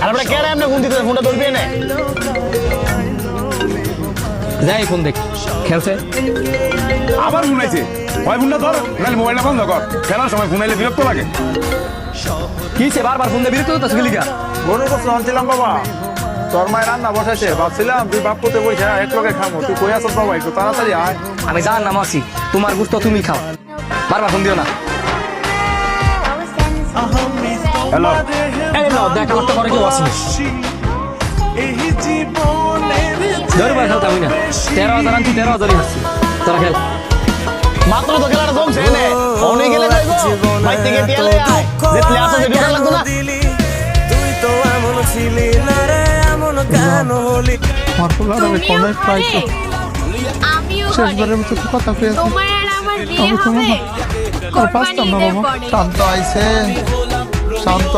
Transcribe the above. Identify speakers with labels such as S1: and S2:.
S1: আর আমরা কেন এমনি ফোন দিতে ফোনটা ধরবি না
S2: যাই ফোন দেখ খেলছে
S3: আবার ফোন আইছে হয় ফোনটা ধর নাহলে মোবাইলটা বন্ধ কর খেলার সময় ফোন আইলে বিরক্ত লাগে
S2: কিছে বারবার ফোন দিয়ে বিরক্ত হতো গেলিগা
S3: গরুর গোস্ত আনছিলাম বাবা তোর মায়ের রান্না বসাইছে ভাবছিলাম তুই বাপুতে বসে এক লগে খামো তুই কই আসত বাবা একটু তাড়াতাড়ি আয়
S2: আমি জান নাম আছি তোমার গুস্ত তুমি খাও বারবার ফোন দিও না
S3: হ্যালো
S2: এই নাও দেখা করতে করে কেউ আসেনি ধরে ভাই খেলতে আমি না 13,000 আনছি 13,000ই আসছি তোরা খেল
S1: মাত্র তো খেলাটা জমছে নে অনেক গেলে যাইবো ভাই থেকে টিয়ালে আয় যে প্লেয়ার আছে ভিডিও লাগতো না
S4: তুই তো এমন ছিলি না রে এমন কেন হলি
S5: তুমিও পারবে। আমিও পারি। তোমার আর আমার বিয়ে হবে কোরবানির ঈদের পরে।
S6: শান্ত আইছে শান্ত